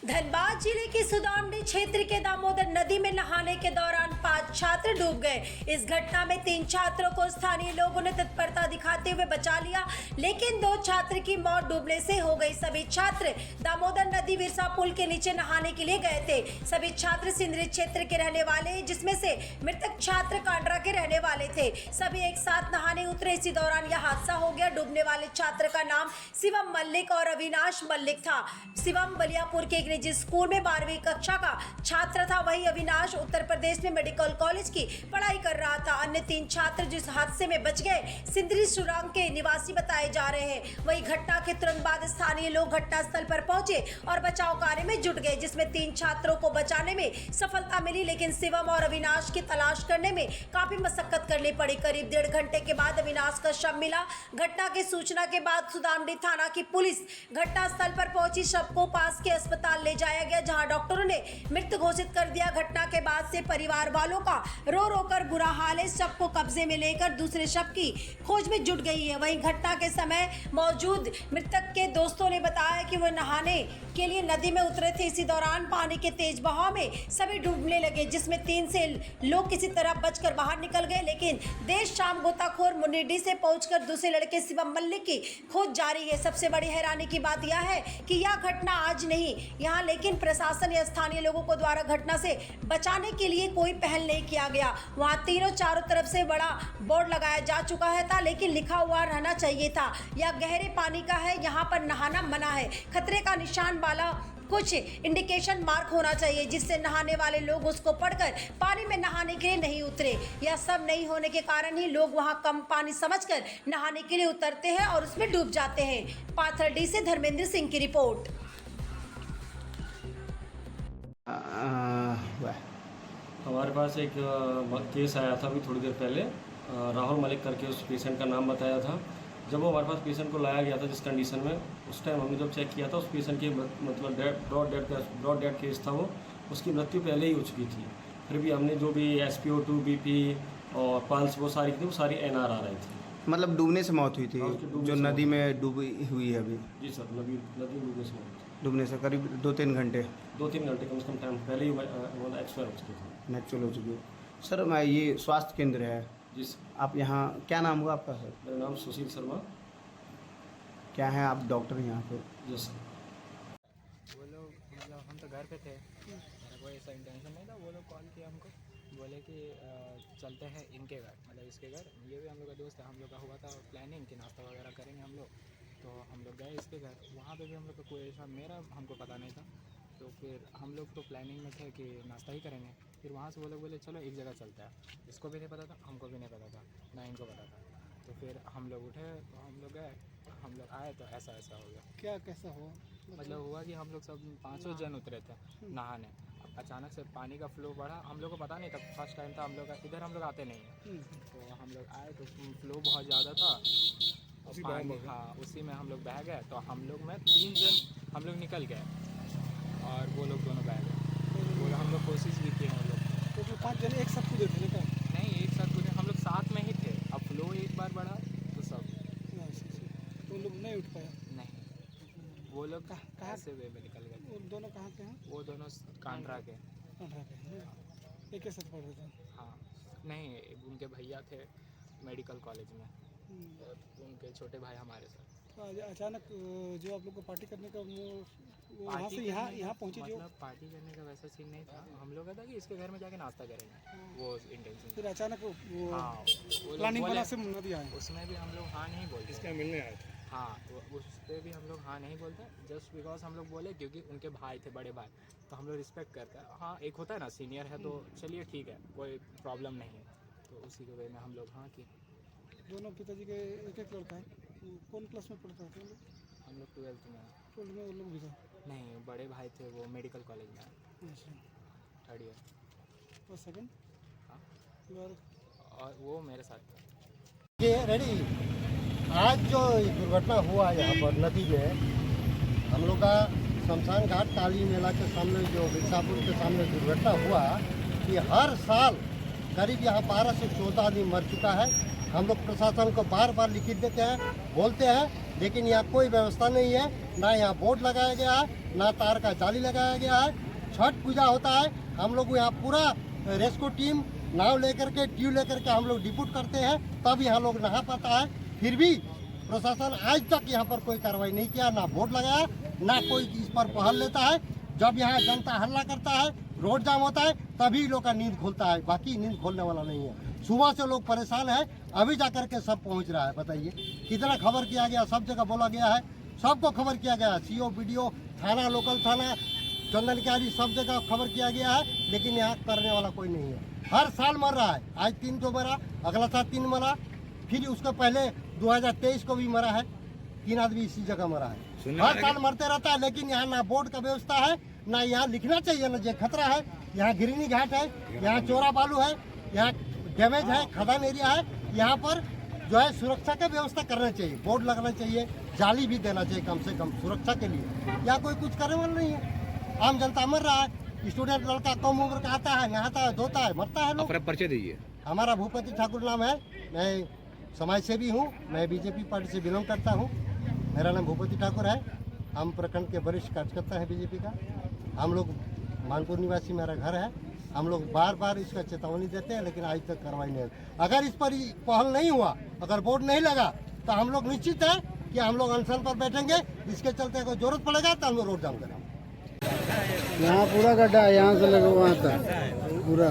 धनबाद जिले के सुदामडी क्षेत्र के दामोदर नदी में नहाने के दौरान 5 छात्र डूब गए। इस घटना में 3 छात्रों को स्थानीय लोगों ने तत्परता दिखाते हुए बचा लिया, लेकिन 2 छात्र की मौत डूबने से हो गई। सभी छात्र दामोदर नदी विरसा पुल के नीचे नहाने के लिए गए थे। सभी छात्र सिंदरी क्षेत्र के रहने वाले हैं, जिसमें से मृतक छात्र कांड्रा के रहने वाले थे। सभी एक साथ नहाने उतरे। इसी दौरान यह हादसा हो गया। डूबने वाले छात्र का नाम शिवम मल्लिक और अविनाश मल्लिक था। शिवम बलियापुर के निजी स्कूल में 12वीं कक्षा का छात्र था, वहीं अविनाश उत्तर प्रदेश में मेडिकल कॉलेज की पढ़ाई कर रहा था। अन्य 3 छात्र जिस हादसे में बच गए सिंदरी सुरंग के निवासी बताए जा रहे हैं। वहीं घटना के तुरंत बाद स्थानीय लोग घटनास्थल पर पहुंचे और बचाव कार्य में जुट गए, जिसमें 3 छात्रों को बचाने में सफलता मिली, लेकिन शिवम और अविनाश की तलाश करने में काफी मशक्कत करनी पड़ी। करीब 1.5 घंटे के बाद अविनाश का शव मिला। घटना की सूचना के बाद सुदामडी थाना की पुलिस घटनास्थल पर पहुंची। शव को पास के अस्पताल ले जाया गया, जहां डॉक्टरों ने मृत घोषित कर दिया। घटना के बाद से परिवार वालों का रो रो कर बुरा हाल है। शव को कब्जे में लेकर दूसरे शव की खोज में जुट गई है। वहीं घटना के समय मौजूद मृतक के दोस्तों ने बताया कि वो नहाने के लिए नदी में उतरे थे। इसी दौरान पानी के तेज बहाव में सभी डूबने लगे, जिसमें 3 से लोग किसी तरह बचकर बाहर निकल गए, लेकिन देर शाम गोताखोर मुन्नीडी से पहुंचकर दूसरे लड़के शिवम मल्लिक की खोज जारी है। सबसे बड़ी हैरानी की बात यह है कि यह घटना आज नहीं यहाँ, लेकिन प्रशासन या स्थानीय लोगों को द्वारा घटना से बचाने के लिए कोई पहल नहीं किया गया। वहाँ चारों तरफ से बड़ा बोर्ड लगाया जा चुका है था, लेकिन लिखा हुआ रहना चाहिए था यह गहरे पानी का है, यहाँ पर नहाना मना है। खतरे का निशान वाला कुछ इंडिकेशन मार्क होना चाहिए, जिससे नहाने वाले लोग उसको पढ़कर पानी में नहाने के लिए नहीं उतरे। यह सब नहीं होने के कारण ही लोग वहां कम पानी समझकर नहाने के लिए उतरते हैं और उसमें डूब जाते हैं। पाथरडी से धर्मेंद्र सिंह की रिपोर्ट। हमारे पास एक केस आया था अभी थोड़ी देर पहले। राहुल मलिक करके उस पेशेंट का नाम बताया था। जब वो हमारे पास पेशेंट को लाया गया था जिस कंडीशन में, उस टाइम हमने जब चेक किया था, उस पेशेंट की मतलब ब्रॉड डेड केस था वो, उसकी मृत्यु पहले ही हो चुकी थी। फिर भी हमने जो भी SpO2 BP और पल्स वो सारी थी, वो सारी NR आ रही थी। मतलब डूबने से मौत हुई थी जो नदी में डूबी हुई है अभी? जी सर, नदी डूबने से मौत। डूबने से करीब 2-3 घंटे 2-3 घंटे कम से कम टाइम पहले ही मतलब एक्सपायर हो चुकी थी। नेचुरल हो चुकी है। सर मैं ये स्वास्थ्य केंद्र है जी सर। आप यहाँ, क्या नाम हुआ आपका सर? मेरा नाम सुशील शर्मा। क्या है आप डॉक्टर यहाँ पे? जी सर। वो लोग मतलब हम तो घर पे थे, मेरा कोई ऐसा इंटेंशन नहीं था। वो लोग कॉल किया हमको, बोले कि चलते हैं इनके घर, मतलब इसके घर। ये भी हम लोग का दोस्त है। हम लोग का हुआ था प्लानिंग कि नाश्ता वगैरह करेंगे हम लोग, तो हम लोग गए इसके घर। वहाँ पे भी हम लोग का कोई ऐसा हमको पता नहीं था। तो फिर हम लोग तो प्लानिंग में थे कि नाश्ता ही करेंगे। फिर वहाँ से वो लोग बोले चलो एक जगह चलते हैं। इसको भी नहीं पता था, हमको भी नहीं पता था, ना इनको पता था। तो फिर हम लोग उठे, तो हम लोग गए, हम लोग आए तो ऐसा हो गया। क्या कैसा हुआ? मतलब हुआ कि हम लोग सब 5 जन उतरे थे नहाने। अब अचानक से पानी का फ्लो बढ़ा, हम लोग को पता नहीं था, फर्स्ट टाइम था हम लोग का। इधर हम लोग आते नहीं हैं, तो हम लोग आए तो फ्लो बहुत ज़्यादा था और पानी, हाँ उसी में हम लोग बह गए। तो हम लोग में 3 जन हम लोग निकल गए और वो लोग दोनों बह गए। वो हम लोग कोशिश भी किए हम लोग। तो फिर 5 जने एक साथ कूदे थे क्या? नहीं, एक साथ कूदे, हम लोग साथ में ही थे। अब फ्लो एक बार बढ़ा तो सब तो लोग नहीं उठ पाया? नहीं, वो लोग कहाँ से वे में निकल गए। वो दोनों कहाँ के हैं? वो दोनों कांड्रा के। कांड्रा के हैं। एक ही साथ पढ़ रहे थे? हाँ, नहीं उनके भैया थे मेडिकल कॉलेज में और उनके छोटे भाई हमारे साथ। तो अचानक जो आप लोग को पार्टी करने का वो वहाँ से यहाँ पहुँचे जो? मतलब पार्टी करने का वैसा सीन नहीं था। हम लोग का था कि इसके घर में जाके नाश्ता करेंगे, वो इंटेंशन। फिर अचानक वो हाँ, वो प्लानिंग बना से नदी आए। उसमें भी हम लोग हाँ नहीं बोलते। इसका मिलने आए थे। हाँ, तो उस पर भी हम लोग हाँ नहीं बोलते, जस्ट बिकॉज हम लोग बोले क्योंकि उनके भाई थे, बड़े भाई, तो हम लोग रिस्पेक्ट करते हैं। हाँ, एक होता है ना सीनियर है तो चलिए ठीक है, कोई प्रॉब्लम नहीं है, तो उसी के वे में हम लोग हाँ किए। दोनों पिताजी के एक लड़का है। कौन क्लास में पढ़ता था? हम लोग 12th में। 12 में वो लोग भी था? नहीं, बड़े भाई थे वो मेडिकल कॉलेज में, अच्छा। 3rd year. और सेकंड? हाँ, और वो मेरे साथ था। ये रेडी आज जो दुर्घटना हुआ यहाँ पर नदी में, हम लोग का शमशान घाट काली मेला के सामने जो बिरसापुर के सामने दुर्घटना हुआ कि हर साल करीब यहाँ 12 से 14 आदमी मर चुका है। हम लोग प्रशासन को बार बार लिखित देते हैं, बोलते हैं, लेकिन यहाँ कोई व्यवस्था नहीं है, ना यहाँ बोर्ड लगाया गया है, ना तार का जाली लगाया गया है। छठ पूजा होता है, हम लोग यहाँ पूरा रेस्क्यू टीम नाव लेकर के ट्यूब लेकर के हम लोग डिप्यूट करते हैं, तब यहाँ लोग नहा पाता है। फिर भी प्रशासन आज तक यहाँ पर कोई कार्रवाई नहीं किया, ना बोर्ड लगाया, ना कोई इस पर पहल लेता है। जब यहाँ जनता हल्ला करता है, रोड जाम होता है, तभी लोग का नींद खुलता है, बाकी नींद खोलने वाला नहीं है। सुबह से लोग परेशान है, अभी जाकर के सब पहुँच रहा है। बताइए कितना खबर किया गया, सब जगह बोला गया है, सबको खबर किया गया है, CO, BDO, थाना, लोकल थाना, चंदनकारी, सब जगह खबर किया गया है, लेकिन यहाँ करने वाला कोई नहीं है। हर साल मर रहा है, आज 3 तो मरा, अगला साल 3 मरा, फिर उसके पहले 2023 को भी मरा है, 3 आदमी इसी जगह मरा है। हर साल मरते रहता है, लेकिन यहाँ ना बोर्ड का व्यवस्था है, ना यहाँ लिखना चाहिए ना जो खतरा है। यहाँ गिरनी घाट है, यहाँ चोरा बालू है, यहाँ डैमेज है, खदान एरिया है। यहाँ पर जो है सुरक्षा का व्यवस्था करना चाहिए, बोर्ड लगना चाहिए, जाली भी देना चाहिए कम से कम सुरक्षा के लिए। यहाँ कोई कुछ करने वाला नहीं है, आम जनता मर रहा है। स्टूडेंट लड़का कम उम्र का आता है, नहाता है, धोता है, मरता है लोग। अपना परिचय दीजिए। हमारा भूपति ठाकुर नाम है, मैं समाज सेवी हूँ, मैं BJP पार्टी से बिलोंग करता हूँ। मेरा नाम भूपति ठाकुर है, हम प्रखंड के वरिष्ठ कार्यकर्ता है BJP का। हम लोग मानपुर निवासी मेरा घर है, हम लोग बार बार इसका चेतावनी देते हैं, लेकिन आज तक कार्रवाई नहीं हुई। अगर इस पर पहल नहीं हुआ, अगर बोर्ड नहीं लगा, तो हम लोग निश्चित है कि हम लोग अनशन पर बैठेंगे। इसके चलते अगर जरूरत पड़ेगा तो हम लोग रोड जाम करेंगे। यहाँ पूरा गड्ढा है, यहाँ से लगा वहाँ तक पूरा।